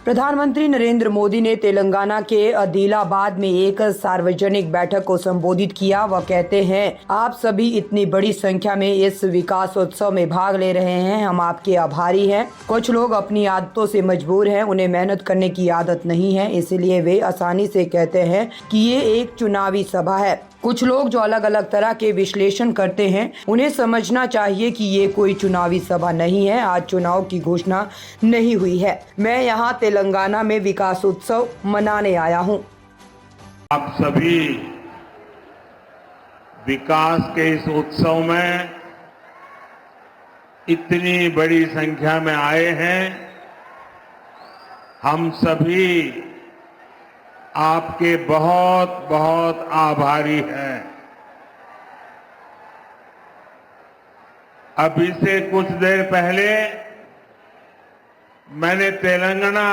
प्रधानमंत्री नरेंद्र मोदी ने तेलंगाना के आदिलाबाद में एक सार्वजनिक बैठक को संबोधित किया। वह कहते हैं, आप सभी इतनी बड़ी संख्या में इस विकासोत्सव में भाग ले रहे हैं, हम आपके आभारी हैं। कुछ लोग अपनी आदतों से मजबूर हैं, उन्हें मेहनत करने की आदत नहीं है, इसलिए वे आसानी से कहते हैं कि ये एक चुनावी सभा है। कुछ लोग जो अलग अलग तरह के विश्लेषण करते हैं, उन्हें समझना चाहिए कि ये कोई चुनावी सभा नहीं है। आज चुनाव की घोषणा नहीं हुई है। मैं यहाँ तेलंगाना में विकास उत्सव मनाने आया हूँ। आप सभी विकास के इस उत्सव में इतनी बड़ी संख्या में आए हैं। हम सभी आपके बहुत बहुत आभारी हैं। अभी से कुछ देर पहले मैंने तेलंगाना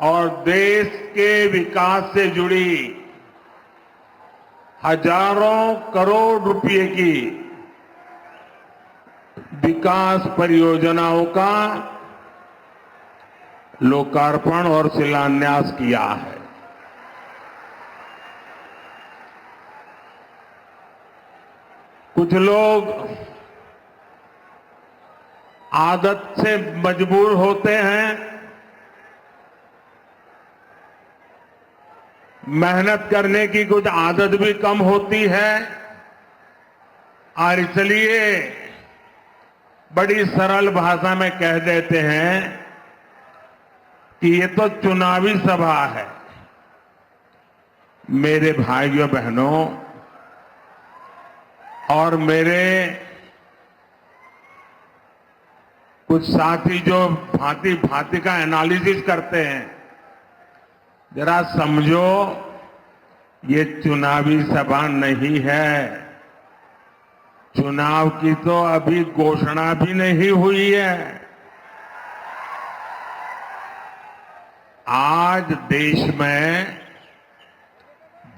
और देश के विकास से जुड़ी हजारों करोड़ रुपए की विकास परियोजनाओं का लोकार्पण और शिलान्यास किया है। कुछ लोग आदत से मजबूर होते हैं, मेहनत करने की कुछ आदत भी कम होती है और इसलिए बड़ी सरल भाषा में कह देते हैं कि ये तो चुनावी सभा है। मेरे भाइयों बहनों और मेरे कुछ साथी जो भांति भांति का एनालिसिस करते हैं, जरा समझो, ये चुनावी सभा नहीं है। चुनाव की तो अभी घोषणा भी नहीं हुई है। आज देश में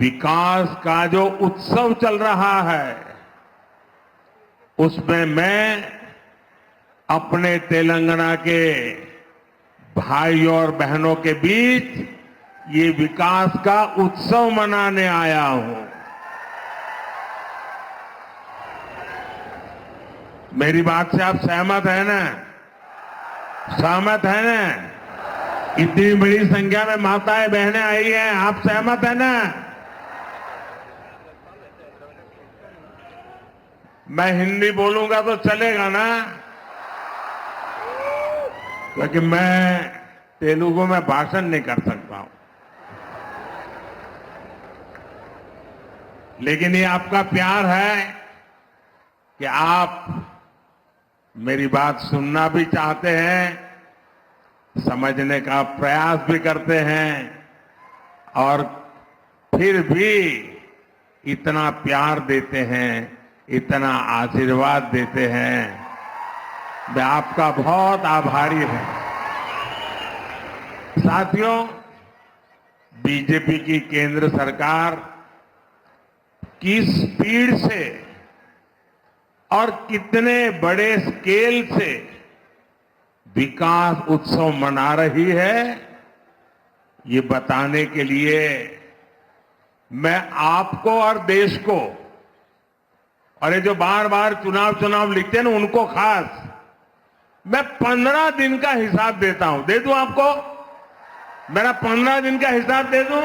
विकास का जो उत्सव चल रहा है, उसमें मैं अपने तेलंगाना के भाइयों और बहनों के बीच ये विकास का उत्सव मनाने आया हूं। मेरी बात से आप सहमत हैं ना? सहमत हैं ना? इतनी बड़ी संख्या में माताएं बहनें आई हैं, आप सहमत हैं ना? मैं हिंदी बोलूंगा तो चलेगा ना? क्योंकि मैं तेलुगु में भाषण नहीं कर सकता हूं, लेकिन ये आपका प्यार है कि आप मेरी बात सुनना भी चाहते हैं, समझने का प्रयास भी करते हैं और फिर भी इतना प्यार देते हैं, इतना आशीर्वाद देते हैं। मैं आपका बहुत आभारी हूं। साथियों, बीजेपी की केंद्र सरकार किस स्पीड से और कितने बड़े स्केल से विकास उत्सव मना रही है, ये बताने के लिए मैं आपको और देश को, और ये जो बार बार चुनाव लिखते हैं ना, उनको खास मैं 15 दिन का हिसाब देता हूं। दे दूं आपको? मेरा 15 दिन का हिसाब दे दूं?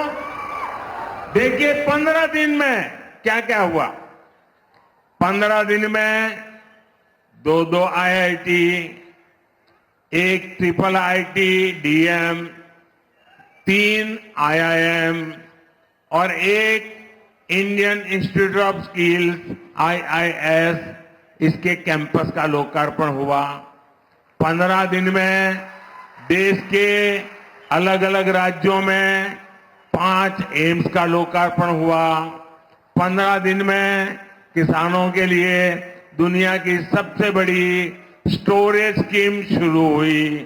देखिए 15 दिन में क्या क्या हुआ। 15 दिन में 2 IIT, एक IIIT DM, 3 IIM और एक Indian institute of skills IIS, इसके कैंपस का लोकार्पण हुआ। 15 दिन में देश के अलग अलग राज्यों में 5 एम्स का लोकार्पण हुआ। 15 दिन में किसानों के लिए दुनिया की सबसे बड़ी स्टोरेज स्कीम शुरू हुई।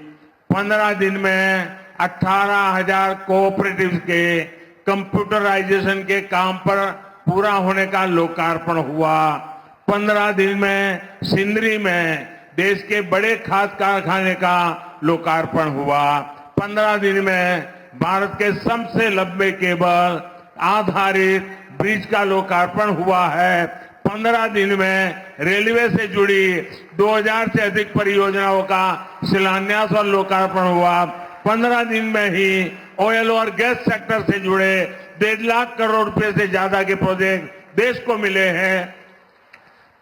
15 दिन में 18,000 कोऑपरेटिव्स के कंप्यूटराइजेशन के काम पर पूरा होने का लोकार्पण हुआ। 15 दिन में सिंदरी में देश के बड़े खाद कारखाने का लोकार्पण हुआ। 15 दिन में भारत के सबसे लंबे केबल आधारित ब्रिज का लोकार्पण हुआ है। 15 दिन में रेलवे से जुड़ी 2000 से अधिक परियोजनाओं का शिलान्यास और लोकार्पण हुआ। 15 दिन में ही ऑयल और गैस सेक्टर से जुड़े 1.5 लाख करोड़ रुपए से ज्यादा के प्रोजेक्ट देश को मिले हैं।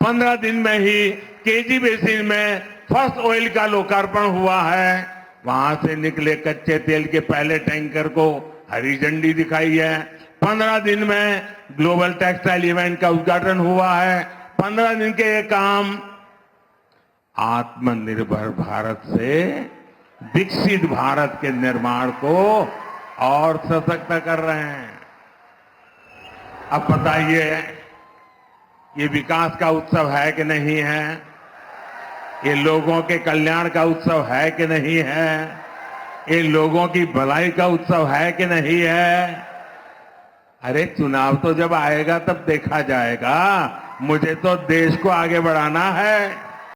15 दिन में ही केजी बेसिन में फर्स्ट ऑयल का लोकार्पण हुआ है। वहां से निकले कच्चे तेल के पहले टैंकर को हरी झंडी दिखाई है। 15 दिन में ग्लोबल टेक्सटाइल इवेंट का उद्घाटन हुआ है। 15 दिन के ये काम आत्मनिर्भर भारत से विकसित भारत के निर्माण को और सशक्त कर रहे हैं। अब बताइए, ये विकास का उत्सव है कि नहीं है? ये लोगों के कल्याण का उत्सव है कि नहीं है? ये लोगों की भलाई का उत्सव है कि नहीं है? अरे चुनाव तो जब आएगा तब देखा जाएगा। मुझे तो देश को आगे बढ़ाना है।